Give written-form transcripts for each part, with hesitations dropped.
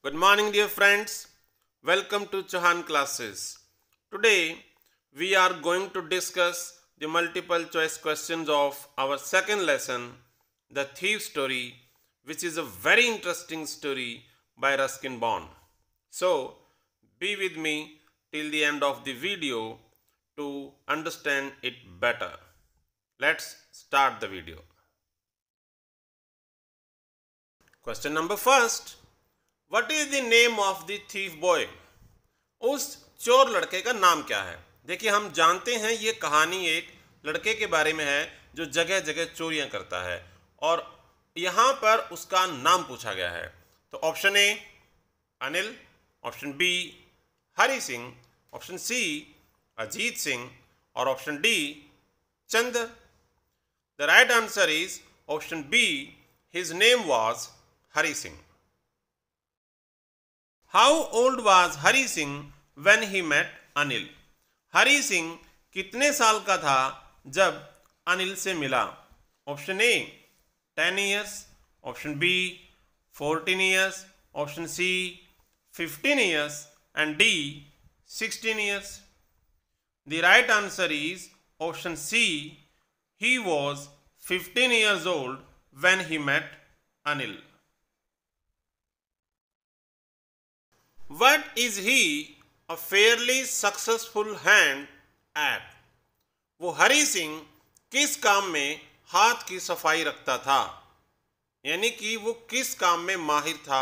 Good morning, dear friends. Welcome to Chauhan classes. Today, we are going to discuss the multiple choice questions of our second lesson, The Thief Story, which is a very interesting story by Ruskin Bond. So, be with me till the end of the video to understand it better. Let's start the video. Question number first. What is the name of the thief boy? उस चोर लड़के का नाम क्या है? देखिए, हम जानते हैं ये कहानी एक लड़के के बारे में है जो जगह जगह चोरियां करता है और यहाँ पर उसका नाम पूछा गया है। तो option A Anil, option B Hari Singh, option C Ajit Singh और option D Chandra. The right answer is option B, his name was Hari Singh. How old was Hari Singh when he met Anil? Hari Singh कितने साल का था जब अनिल से मिला? Option A 10 years, option B 14 years, option C 15 years and D 16 years. The right answer is option C. He was 15 years old when he met Anil. What is he a fairly successful hand at? वो हरि सिंह किस काम में हाथ की सफाई रखता था, यानी कि वो किस काम में माहिर था?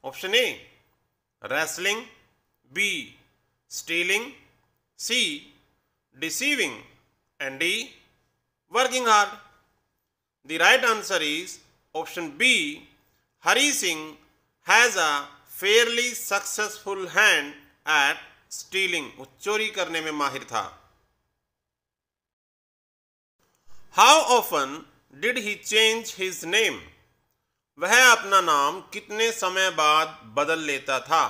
Option A wrestling, B stealing, C deceiving and D working hard. The right answer is option B, Hari Singh has a fairly successful hand at stealing. वो चोरी करने में माहिर था। How often did he change his name? वह अपना नाम कितने समय बाद बदल लेता था?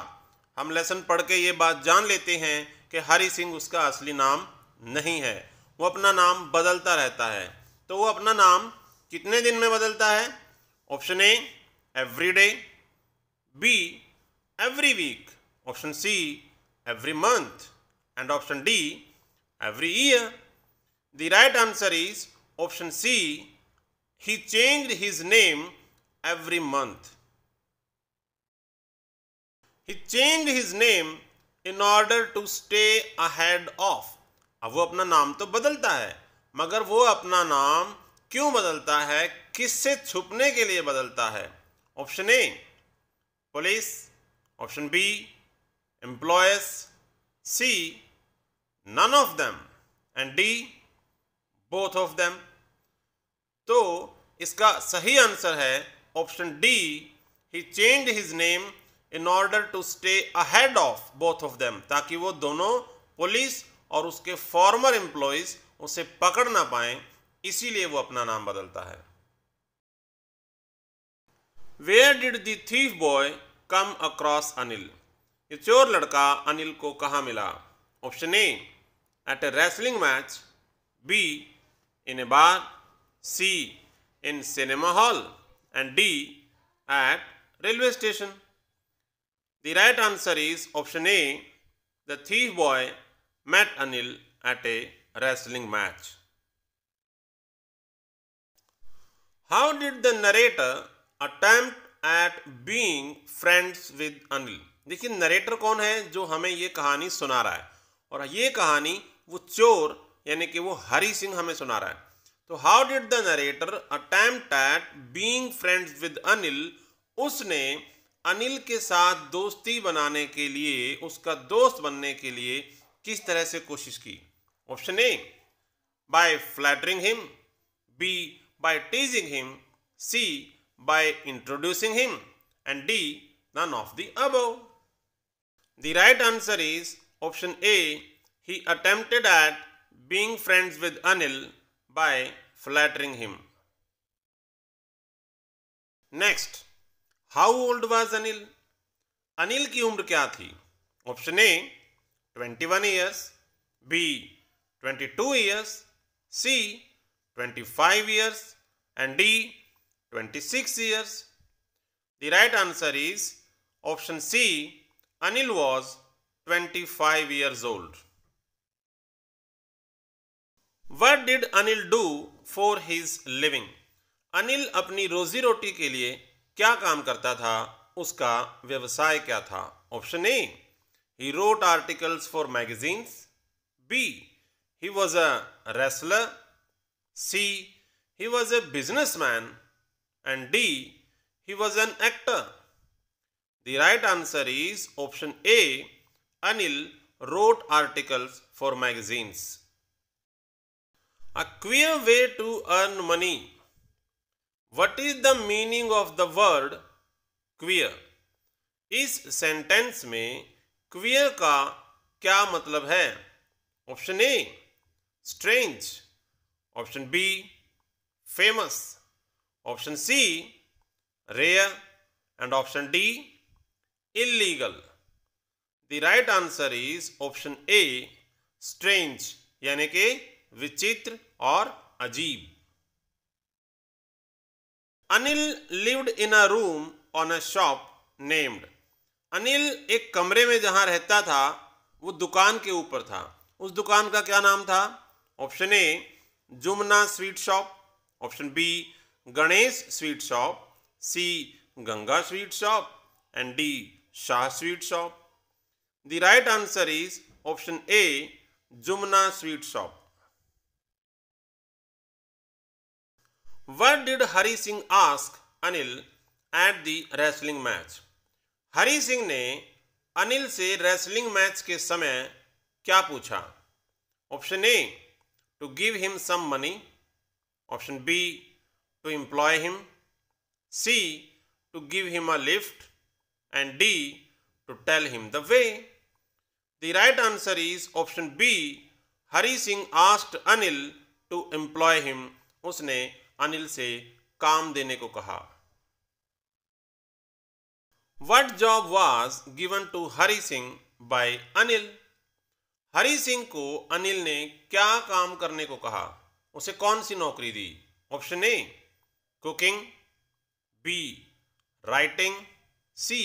हम लेसन पढ़ के ये बात जान लेते हैं कि हरि सिंह उसका असली नाम नहीं है, वो अपना नाम बदलता रहता है। तो वो अपना नाम कितने दिन में बदलता है? Option A every day, B every week, option C every month and option D every year. The right answer is option C. He changed his name every month. He changed his name in order to stay ahead of. अब वो अपना नाम तो बदलता है, मगर वो अपना नाम क्यों बदलता है, किससे छुपने के लिए बदलता है? Option A police, option B employers, C none of them and D both of them. तो इसका सही आंसर है option D, he changed his name in order to stay ahead of both of them, ताकि वो दोनों police और उसके farmer employees उसे पकड़ ना पाए, इसीलिए वो अपना नाम बदलता है। Where did the thief boy come across Anil? ये चोर लड़का अनिल को कहाँ मिला? Option A at a wrestling match, B in a bar, C in cinema hall and D at railway station. The right answer is option A, the thief boy met Anil at a wrestling match. How did the narrator attempt at being friends with Anil? देखिए, narrator कौन है जो हमें ये कहानी सुना रहा है, और ये कहानी वो चोर यानी कि वो हरि सिंह हमें सुना रहा है। तो how did the narrator attempt at being friends with Anil? उसने अनिल के साथ दोस्ती बनाने के लिए, उसका दोस्त बनने के लिए किस तरह से कोशिश की? Option A by flattering him, B by teasing him, C by introducing him and D none of the above. The right answer is option A, he attempted at being friends with Anil by flattering him. Next, how old was Anil? Anil की उम्र क्या थी? Option A 21 years, B 22 years, C 25 years and D 26 years. The right answer is Option C, Anil was 25 years old. What did Anil do for his living? Anil अपनी रोजी रोटी के लिए क्या काम करता था, उसका व्यवसाय क्या था? Option A, he wrote articles for magazines. B, he was a wrestler. C, he was a businessman. And D, he was an actor. The right answer is option A, Anil wrote articles for magazines. A queer way to earn money. What is the meaning of the word queer? इस sentence में queer का क्या मतलब है? Option A, strange. Option B, famous. Option C, rare. And option D, illegal. The right answer is option A, strange, यानी कि विचित्र और अजीब. Anil lived in a room on a shop named. Anil एक कमरे में जहां रहता था वो दुकान के ऊपर था. उस दुकान का क्या नाम था? Option A, Jumna sweet shop. Option B, Ganesh sweet shop. C, Ganga sweet shop. And D, Shah sweet shop. The right answer is option A, Jumna sweet shop. What did Hari Singh ask Anil at the wrestling match? Hari Singh ने अनिल से wrestling match के समय क्या पूछा? Option A, to give him some money. Option B, to employ him. C, to give him a lift. And D, to tell him the way. The right answer is option B, Hari Singh asked Anil to employ him. उसने अनिल से काम देने को कहा. What job was given to Hari Singh by Anil? Hari Singh को अनिल ने क्या काम करने को कहा? उसे कौन सी नौकरी दी? Option A, cooking. B, writing. C,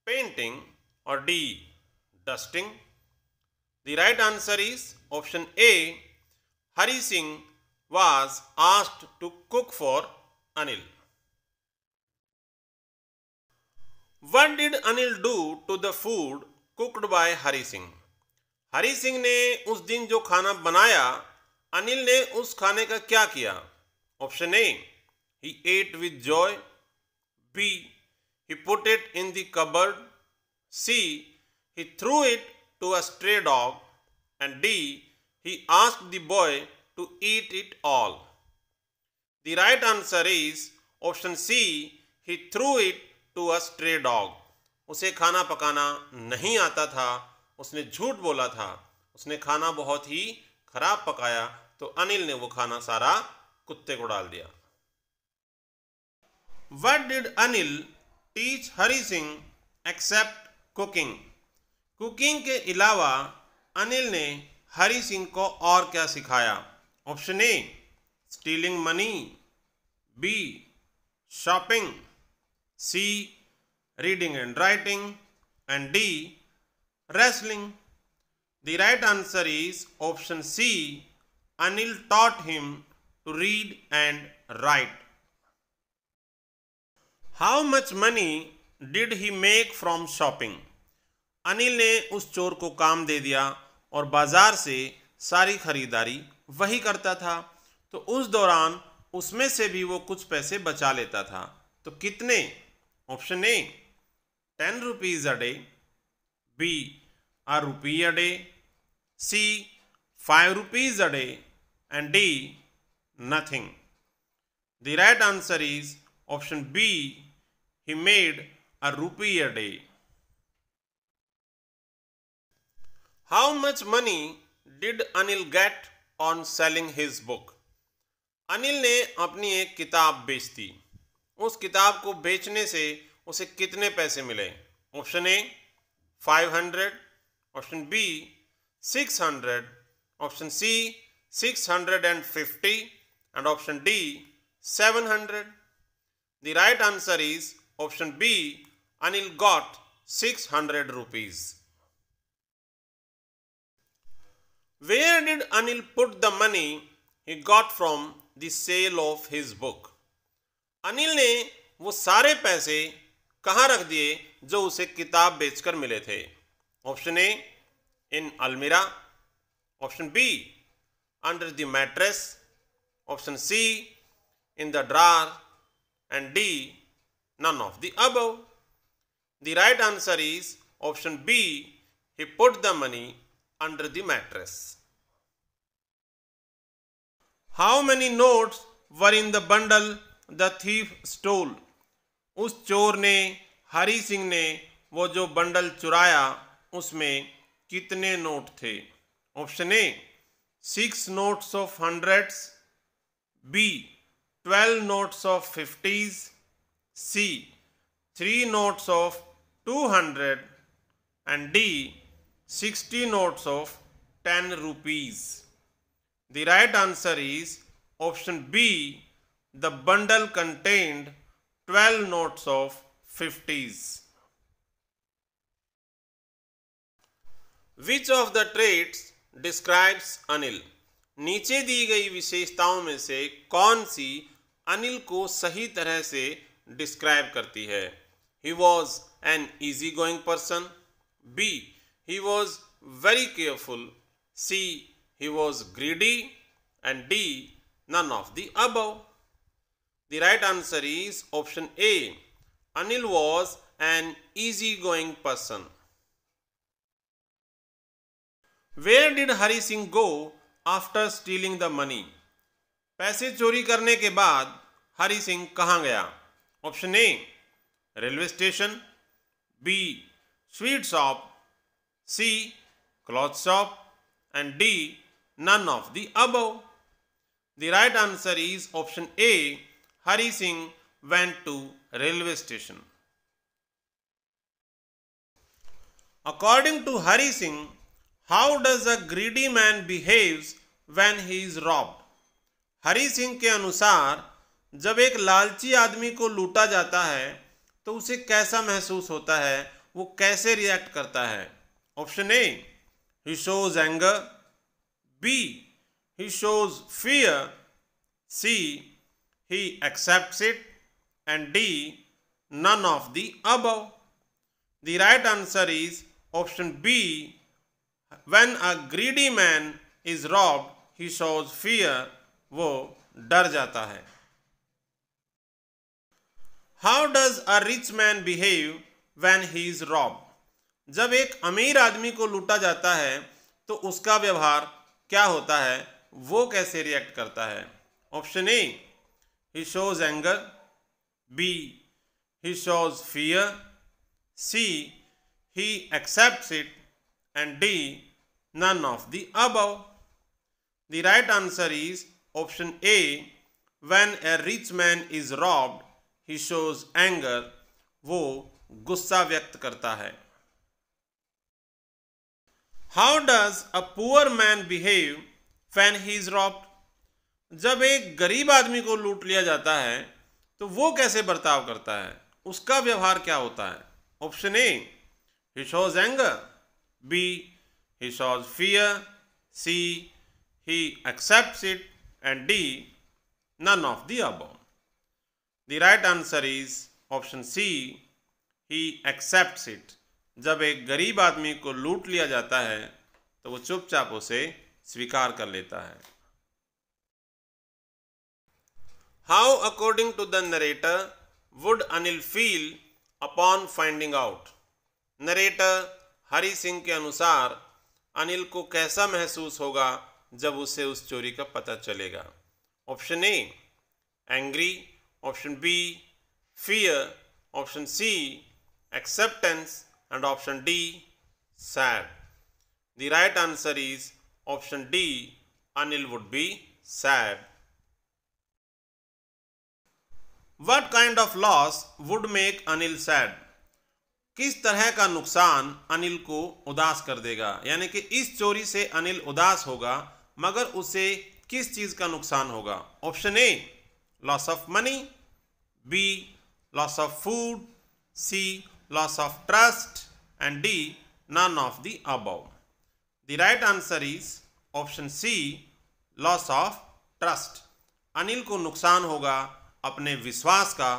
painting. और D, dusting. The right answer is option A, Hari Singh was asked to cook for Anil. What did Anil do to the food cooked by Hari Singh? हरी सिंह ने उस दिन जो खाना बनाया, अनिल ने उस खाने का क्या किया? Option A, he ate with joy. B, he put it in the cupboard. C, he threw it to a stray dog. And D, he asked the boy to eat it all. The right answer is option C, he threw it to a stray dog. उसे खाना पकाना नहीं आता था, उसने झूठ बोला था, उसने खाना बहुत ही खराब पकाया, तो अनिल ने वो खाना सारा कुत्ते को डाल दिया. What did Anil teach Hari Singh except cooking? Cooking के अलावा अनिल ने हरी सिंह को और क्या सिखाया? Option A, stealing money. B, shopping. C, reading and writing. And D, wrestling. The right answer is option C, Anil taught him to read and write. How much money did he make from shopping? Anil ने उस चोर को काम दे दिया और बाजार से सारी खरीदारी वही करता था, तो उस दौरान उसमें से भी वो कुछ पैसे बचा लेता था. तो कितने? Option A, 10 rupees a day. B, a rupee a day. C, 5 rupees a day. And D, nothing. The right answer is option B, he made a rupee a day. How much money did Anil get on selling his book? Anil ने अपनी एक किताब बेच दी. उस किताब को बेचने से उसे कितने पैसे मिले? Option A, 500. Option B, 600. Option C, 650. And option D, 700. The right answer is option B, Anil got 600 rupees. Where did Anil put the money he got from the sale of his book? Anil ने वो सारे पैसे कहाँ रख दिए जो उसे किताब बेचकर मिले थे? Option A, in almirah, option B, under the mattress, option C, in the drawer, and D, none of the above. The right answer is option B, he put the money under the mattress. How many notes were in the bundle the thief stole? उस चोर ने, हरी सिंह ने, वो जो bundle चुराया उसमें कितने note थे? Option A, 6 notes of hundreds, B, 12 notes of 50s, C, 3 notes of 200, and D, 60 notes of 10 rupees. The right answer is option B, the bundle contained 12 notes of 50s. Which of the traits describes Anil? नीचे दी गई विशेषताओं में से कौन सी अनिल को सही तरह से डिस्क्राइब करती है? He was an easygoing person. B, he was very careful. C, he was greedy. And D, none of the above. The right answer is option A. Anil was an easygoing person. Where did Hari Singh go after stealing the money? पैसे चोरी करने के बाद हरी सिंह कहाँ गया? Option A, railway station, B, sweet shop, C, cloth shop, and D, none of the above. The right answer is option A, Hari Singh went to railway station. According to Hari Singh, how does a greedy man behaves when he is robbed? हरी सिंह के अनुसार जब एक लालची आदमी को लूटा जाता है तो उसे कैसा महसूस होता है, वो कैसे रिएक्ट करता है? Option A, he shows anger, B, he shows fear, C, he accepts it, and D, none of the above. The right answer is option B, when a greedy man is robbed he shows fear, वो डर जाता है. How does a rich man behave when he is robbed? जब एक अमीर आदमी को लूटा जाता है तो उसका व्यवहार क्या होता है, वो कैसे रिएक्ट करता है? Option A, he shows anger, B, he shows fear, C, he accepts it, and D, none of the above. The right answer is option A, when a rich man is robbed he shows anger, वो गुस्सा व्यक्त करता है. How does a poor man behave when he is robbed? जब एक गरीब आदमी को लूट लिया जाता है तो वो कैसे बर्ताव करता है, उसका व्यवहार क्या होता है? Option A, he shows anger, B, he shows fear, C, he accepts it, and D, none of the above. The right answer is option C, he accepts it. जब एक गरीब आदमी को लूट लिया जाता है तो वो चुपचाप उसे स्वीकार कर लेता है. How, according to the narrator, would Anil feel upon finding out? Narrator Hari Singh के अनुसार अनिल को कैसा महसूस होगा जब उसे उस चोरी का पता चलेगा? Option A, angry, option B, fear, option C, acceptance, and option D, sad. The right answer is option D, Anil would be sad. What kind of loss would make Anil sad? किस तरह का नुकसान अनिल को उदास कर देगा, यानी कि इस चोरी से अनिल उदास होगा मगर उसे किस चीज का नुकसान होगा? Option A, loss of money, B, loss of food, C, loss of trust, and D, none of the above. The right answer is option C, loss of trust. Anil को नुकसान होगा अपने विश्वास का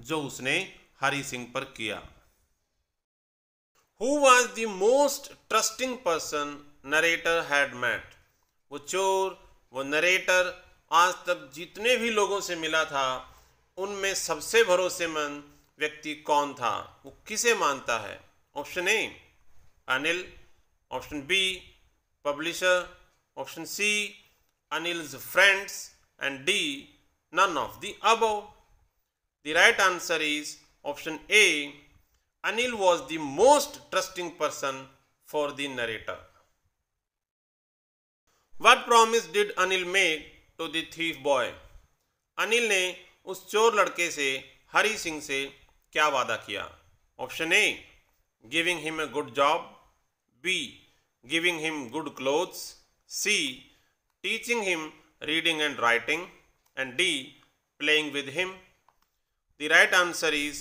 जो उसने हरि सिंह पर किया। Who was the most trusting person narrator had met? वो चोर, वो नरेटर आज तक जितने भी लोगों से मिला था उनमें सबसे भरोसेमंद व्यक्ति कौन था, वो किसे मानता है? Option A Anil, option B publisher, option C Anil's friends, and D, none of the above. The right answer is option A. Anil was the most trusting person for the narrator. What promise did Anil make to the thief boy? Anil ने उस चोर लड़के से हरि सिंह से क्या वादा किया? Option A giving him a good job, B giving him good clothes, C teaching him reading and writing, and D, playing with him. The right answer is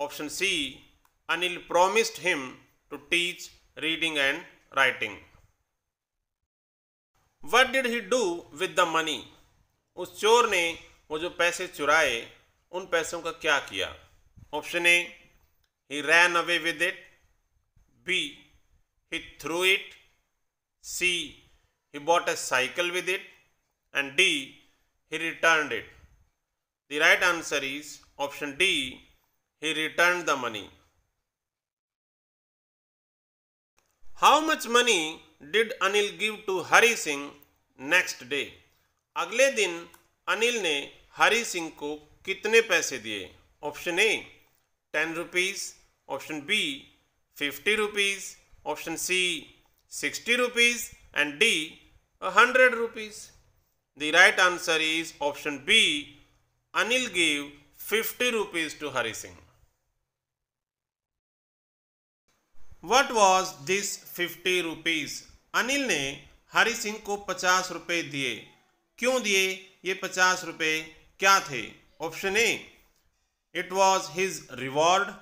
option C. Anil promised him to teach reading and writing. What did he do with the money? उस चोर ने वो जो पैसे चुराए उन पैसों का क्या किया? Option A he ran away with it, B he threw it, C he bought a cycle with it, and D, he returned it. The right answer is option D, he returned the money. How much money did Anil give to Hari Singh next day? अगले दिन अनिल ने हरि सिंह को कितने पैसे दिए? Option A 10 rupees, option B 50 rupees, option C 60 rupees, and D 100 rupees. The right answer is option B. Anil gave 50 rupees to Hari Singh. What was this 50 rupees? Anil ने हरि सिंह को 50 रुपए दिए. क्यों दिए? ये 50 रुपए क्या थे? Option A it was his reward,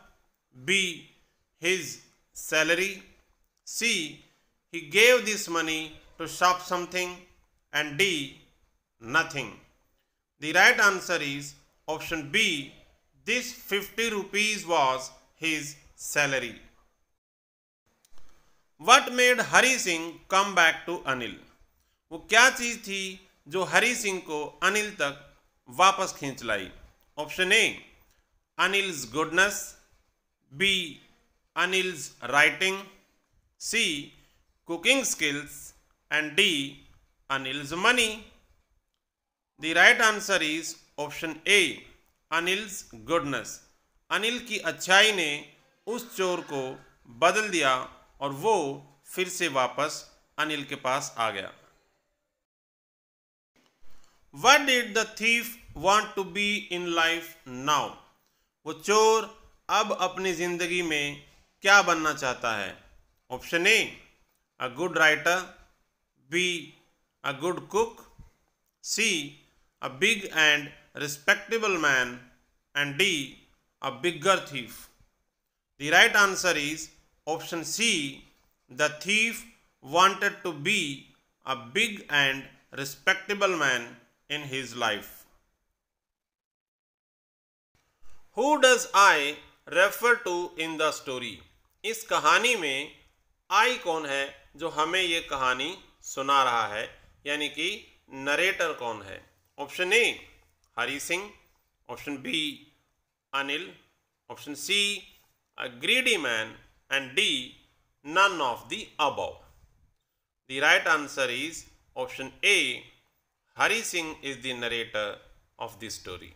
B his salary, C he gave this money to shop something, and D nothing. The right answer is option B. This 50 rupees was his salary. What made Hari Singh come back to Anil? वो क्या चीज थी जो हरि सिंह को अनिल तक वापस खींच लाई? Option A Anil's goodness, B Anil's writing, C cooking skills, and D Anil's money. The right answer is option A. Anil's goodness. Anil की अच्छाई ने उस चोर को बदल दिया और वो फिर से वापस अनिल के पास आ गया. What did the thief want to be in life now? वो चोर अब अपनी जिंदगी में क्या बनना चाहता है? Option A a good writer, B a good cook, C a big and respectable man, and D a bigger thief. The right answer is option C. The thief wanted to be a big and respectable man in his life. Who does I refer to in the story? इस कहानी में I कौन है जो हमें ये कहानी सुना रहा है, यानी कि नरेटर कौन है? Option A Hari Singh, option B Anil, option C a greedy man, and D none of the above. The right answer is option A Hari Singh is the narrator of the story.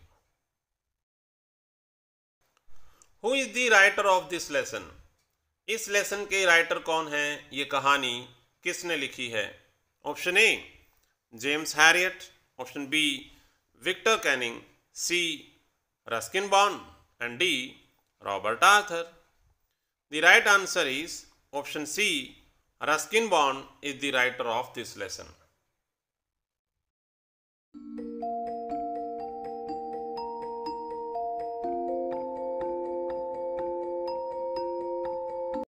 Who is the writer of this lesson? इस lesson के writer कौन है? ये कहानी किसने लिखी है? Option A James Herriot, option B Victor Canning, C Ruskin Bond, and D Robert Arthur. The right answer is option C Ruskin Bond is the writer of this lesson.